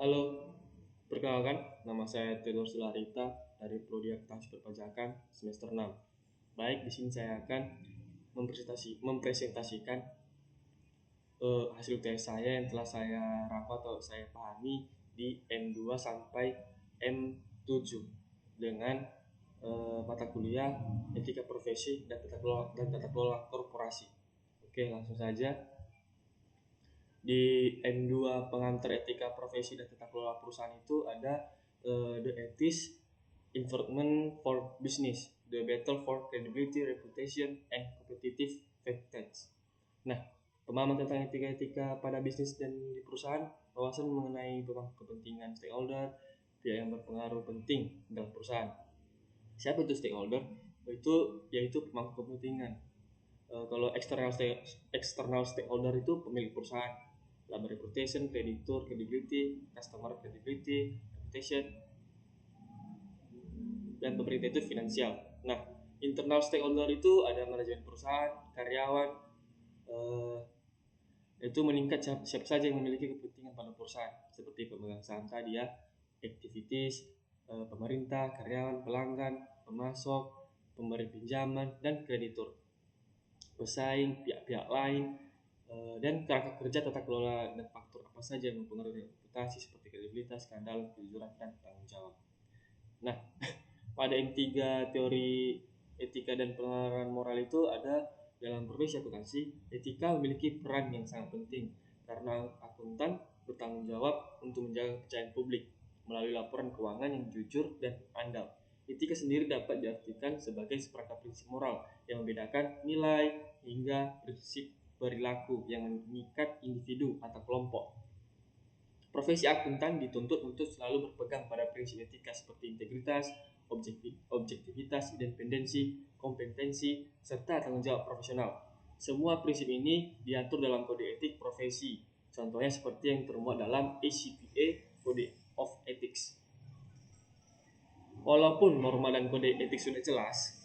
Halo, perkenalkan, nama saya Taylor Sularita dari Prodi Akuntansi Perpajakan semester 6. Baik, di sini saya akan mempresentasikan hasil tes saya yang telah saya rapat atau saya pahami di M2 sampai M7 dengan mata kuliah etika profesi dan tata kelola korporasi. Oke, langsung saja. Di M2 pengantar etika profesi dan tata kelola perusahaan itu ada the ethics environment for business, the battle for credibility, reputation, and competitive advantage. Nah, pemahaman tentang etika-etika pada bisnis dan di perusahaan, wawasan mengenai pemangku kepentingan stakeholder, pihak yang berpengaruh penting dalam perusahaan. Siapa itu stakeholder? Yaitu pemangku kepentingan. Kalau external stakeholder itu pemilik perusahaan, laba reputation, creditor credibility, customer credibility, reputation, dan pemerintah itu finansial. Nah, internal stakeholder itu ada manajemen perusahaan, karyawan, eh, itu meningkat siapa saja yang memiliki kepentingan pada perusahaan, seperti pemegang saham tadi ya, activities, pemerintah, karyawan, pelanggan, pemasok, pemberi pinjaman, dan kreditur, pesaing, pihak-pihak lain, dan kerangka kerja tata kelola dan faktor apa saja yang mempengaruhi reputasi seperti kredibilitas, keandalan, kejujuran, dan tanggung jawab. Nah, pada M3 teori etika dan pengenalan moral itu ada dalam profesi akuntansi, etika memiliki peran yang sangat penting karena akuntan bertanggung jawab untuk menjaga kepercayaan publik melalui laporan keuangan yang jujur dan andal. Etika sendiri dapat diartikan sebagai seperangkat prinsip moral yang membedakan nilai hingga prinsip perilaku yang mengikat individu atau kelompok. Profesi akuntan dituntut untuk selalu berpegang pada prinsip etika seperti integritas, objektivitas, independensi, kompetensi, serta tanggung jawab profesional. Semua prinsip ini diatur dalam kode etik profesi. Contohnya seperti yang termuat dalam ACPA Code of Ethics. Walaupun norma dan kode etik sudah jelas,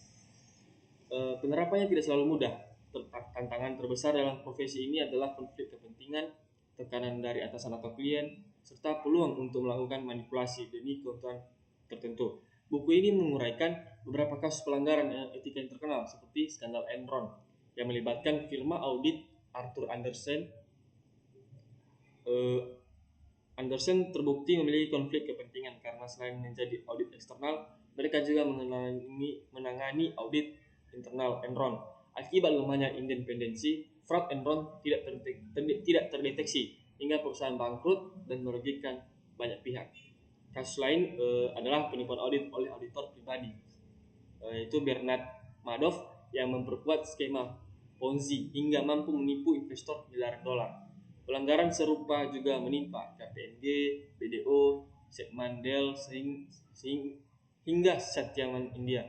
penerapannya tidak selalu mudah. Tantangan terbesar dalam profesi ini adalah konflik kepentingan, tekanan dari atasan atau klien, serta peluang untuk melakukan manipulasi demi keuntungan tertentu. Buku ini menguraikan beberapa kasus pelanggaran etika yang terkenal seperti skandal Enron yang melibatkan firma audit Arthur Andersen. Andersen terbukti memiliki konflik kepentingan karena selain menjadi audit eksternal, mereka juga menangani audit internal Enron. Akibat lemahnya independensi, fraud Enron tidak terdeteksi hingga perusahaan bangkrut dan merugikan banyak pihak. Kasus lain adalah penipuan audit oleh auditor pribadi, yaitu Bernard Madoff yang memperkuat skema Ponzi hingga mampu menipu investor miliaran dolar. Pelanggaran serupa juga menimpa KPMG, BDO, Segmandel, hingga Satyaman India.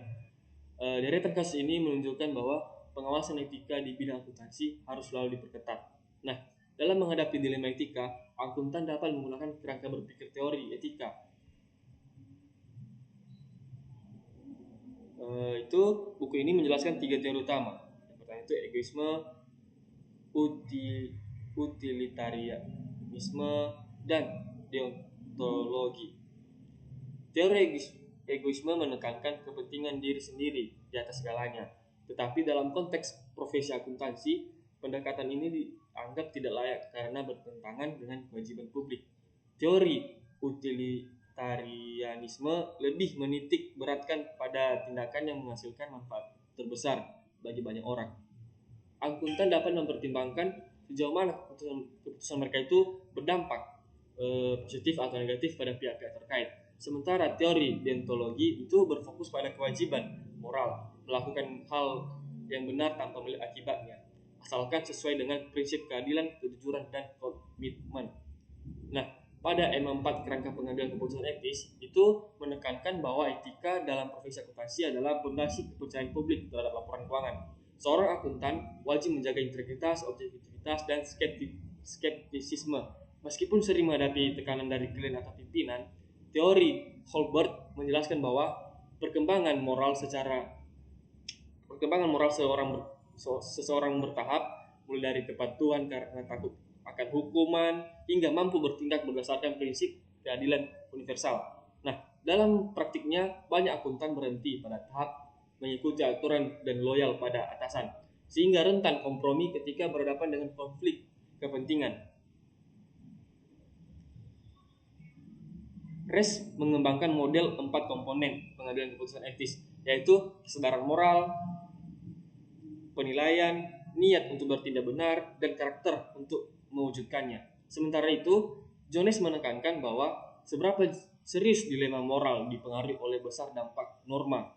Deretan kasus ini menunjukkan bahwa pengawasan etika di bidang akuntansi harus selalu diperketat. Nah, dalam menghadapi dilema etika, akuntan dapat menggunakan kerangka berpikir teori etika. Itu buku ini menjelaskan 3 teori utama. Yang pertama itu egoisme, utilitarianisme, dan deontologi. Teori egoisme menekankan kepentingan diri sendiri di atas segalanya. Tetapi dalam konteks profesi akuntansi, pendekatan ini dianggap tidak layak karena bertentangan dengan kewajiban publik. Teori utilitarianisme lebih menitik beratkan pada tindakan yang menghasilkan manfaat terbesar bagi banyak orang. Akuntan dapat mempertimbangkan sejauh mana keputusan mereka itu berdampak positif atau negatif pada pihak-pihak terkait. Sementara teori deontologi itu berfokus pada kewajiban moral, melakukan hal yang benar tanpa melihat akibatnya, asalkan sesuai dengan prinsip keadilan, kejujuran, dan komitmen. Nah, pada M4 kerangka pengambilan keputusan etis itu menekankan bahwa etika dalam profesi akuntansi adalah fondasi kepercayaan publik terhadap laporan keuangan. Seorang akuntan wajib menjaga integritas, objektivitas, dan skeptisisme. Meskipun sering menghadapi tekanan dari klien atau pimpinan, teori Holbert menjelaskan bahwa perkembangan moral seseorang bertahap, mulai dari kepatuhan karena takut akan hukuman hingga mampu bertindak berdasarkan prinsip keadilan universal. Nah, dalam praktiknya banyak akuntan berhenti pada tahap mengikuti aturan dan loyal pada atasan, sehingga rentan kompromi ketika berhadapan dengan konflik kepentingan. RES mengembangkan model 4 komponen pengambilan keputusan etis, yaitu kesadaran moral, penilaian, niat untuk bertindak benar, dan karakter untuk mewujudkannya. Sementara itu, Jones menekankan bahwa seberapa serius dilema moral dipengaruhi oleh besar dampak norma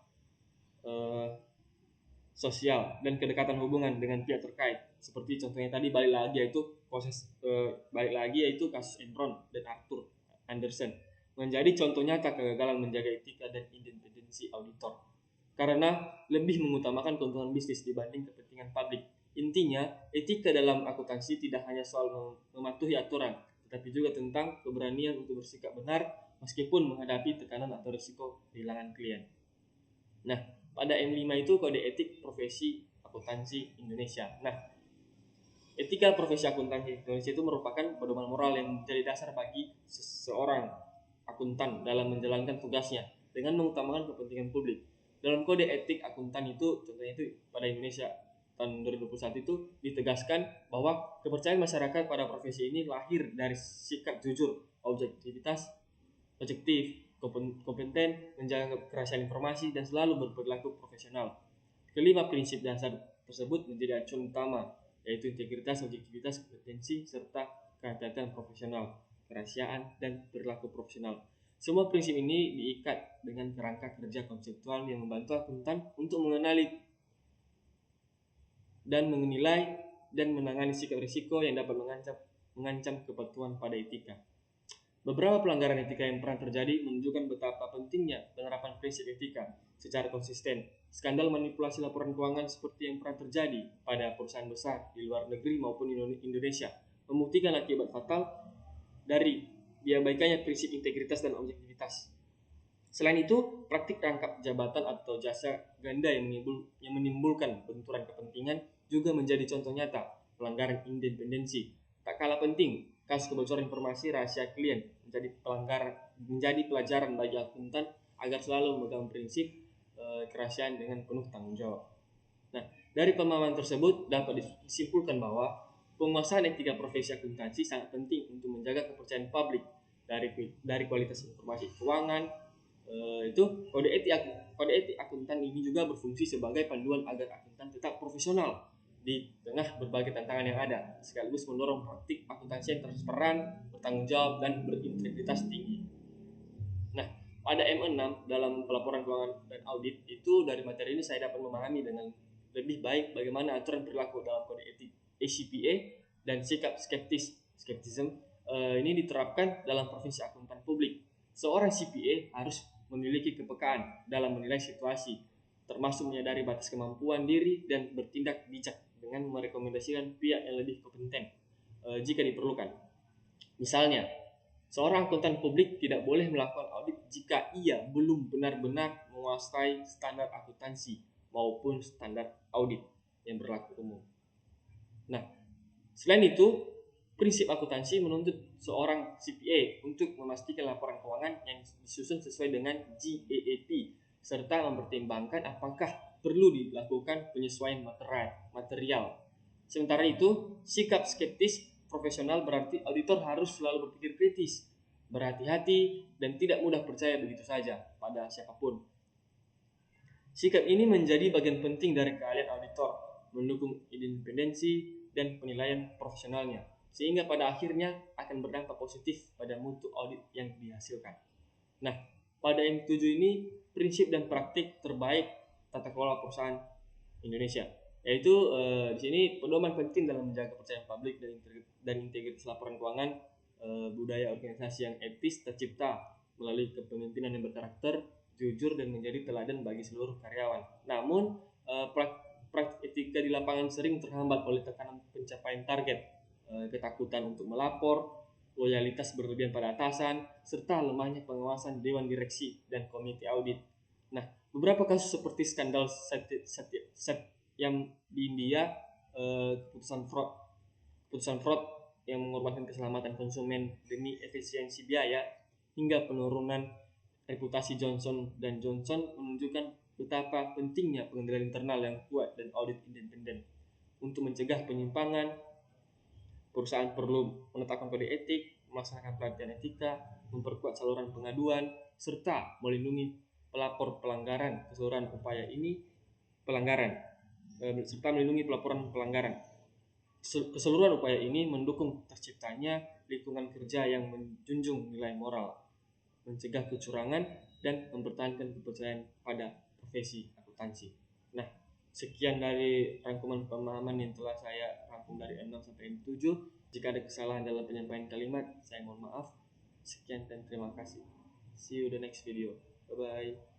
sosial dan kedekatan hubungan dengan pihak terkait. Seperti contohnya tadi balik lagi yaitu kasus Enron dan Arthur Anderson menjadi contoh nyata kegagalan menjaga etika dan independensi auditor karena lebih mengutamakan keuntungan bisnis dibanding kepentingan publik. Intinya, etika dalam akuntansi tidak hanya soal mematuhi aturan, tetapi juga tentang keberanian untuk bersikap benar meskipun menghadapi tekanan atau risiko kehilangan klien. Nah, pada M5 itu kode etik profesi akuntansi Indonesia. Nah, etika profesi akuntansi Indonesia itu merupakan pedoman moral yang menjadi dasar bagi seseorang akuntan dalam menjalankan tugasnya dengan mengutamakan kepentingan publik. Dalam kode etik akuntan itu, contohnya itu pada Indonesia tahun 2021 itu ditegaskan bahwa kepercayaan masyarakat pada profesi ini lahir dari sikap jujur, objektif, kompeten, menjaga kerahasiaan informasi, dan selalu berperilaku profesional. Kelima prinsip dasar tersebut menjadi acuan utama, yaitu integritas, objektivitas, kompetensi, serta kehati-hatian profesional, kerahasiaan, dan perilaku profesional. Semua prinsip ini diikat dengan kerangka kerja konseptual yang membantu akuntan untuk mengenali dan menilai dan menangani sikap risiko yang dapat mengancam kepatuhan pada etika. Beberapa pelanggaran etika yang pernah terjadi menunjukkan betapa pentingnya penerapan prinsip etika secara konsisten. Skandal manipulasi laporan keuangan seperti yang pernah terjadi pada perusahaan besar di luar negeri maupun Indonesia membuktikan akibat fatal dari diabaikannya prinsip integritas dan objektivitas. Selain itu, praktik rangkap jabatan atau jasa ganda yang menimbulkan benturan kepentingan juga menjadi contoh nyata pelanggaran independensi. Tak kalah penting, kasus kebocoran informasi rahasia klien menjadi pelajaran bagi akuntan agar selalu memegang prinsip kerahasiaan dengan penuh tanggung jawab. Nah, dari pemahaman tersebut dapat disimpulkan bahwa penguasaan etika profesi akuntansi sangat penting untuk menjaga kepercayaan publik dari kualitas informasi keuangan. Itu kode etik akuntan ini juga berfungsi sebagai panduan agar akuntan tetap profesional di tengah berbagai tantangan yang ada, sekaligus mendorong praktik akuntansi yang transparan, bertanggung jawab, dan berintegritas tinggi. Nah, pada M6 dalam pelaporan keuangan dan audit itu dari materi ini saya dapat memahami dengan lebih baik bagaimana aturan perilaku dalam kode etik ACPA dan sikap skeptisisme ini diterapkan dalam profesi akuntan publik. Seorang CPA harus memiliki kepekaan dalam menilai situasi, termasuk menyadari batas kemampuan diri dan bertindak bijak dengan merekomendasikan pihak yang lebih kompeten jika diperlukan. Misalnya, seorang akuntan publik tidak boleh melakukan audit jika ia belum benar-benar menguasai standar akuntansi maupun standar audit yang berlaku umum. Nah, selain itu, prinsip akuntansi menuntut seorang CPA untuk memastikan laporan keuangan yang disusun sesuai dengan GAAP serta mempertimbangkan apakah perlu dilakukan penyesuaian material. Sementara itu, sikap skeptis profesional berarti auditor harus selalu berpikir kritis, berhati-hati, dan tidak mudah percaya begitu saja pada siapapun. Sikap ini menjadi bagian penting dari keahlian auditor, mendukung independensi dan penilaian profesionalnya, sehingga pada akhirnya akan berdampak positif pada mutu audit yang dihasilkan. Nah, pada M7 ini prinsip dan praktik terbaik tata kelola perusahaan Indonesia, yaitu di sini pedoman penting dalam menjaga kepercayaan publik dan integritas laporan keuangan, budaya organisasi yang etis tercipta melalui kepemimpinan yang berkarakter, jujur, dan menjadi teladan bagi seluruh karyawan. Namun, praktik etika di lapangan sering terhambat oleh tekanan pencapaian target, ketakutan untuk melapor, loyalitas berlebihan pada atasan, serta lemahnya pengawasan dewan direksi dan komite audit. Nah, beberapa kasus seperti skandal yang di India, keputusan fraud yang mengorbankan keselamatan konsumen demi efisiensi biaya, hingga penurunan reputasi Johnson & Johnson menunjukkan betapa pentingnya pengendalian internal yang kuat dan audit independen. Untuk mencegah penyimpangan, perusahaan perlu menetapkan kode etik, melaksanakan pelatihan etika, memperkuat saluran pengaduan, serta melindungi pelapor pelanggaran keseluruhan upaya ini serta melindungi pelaporan pelanggaran. Keseluruhan upaya ini mendukung terciptanya lingkungan kerja yang menjunjung nilai moral, mencegah kecurangan, dan mempertahankan kepercayaan pada profesi akuntansi. Nah, sekian dari rangkuman pemahaman yang telah saya rangkum dari 6 sampai 7. Jika ada kesalahan dalam penyampaian kalimat, saya mohon maaf. Sekian dan terima kasih. See you the next video. Bye-bye.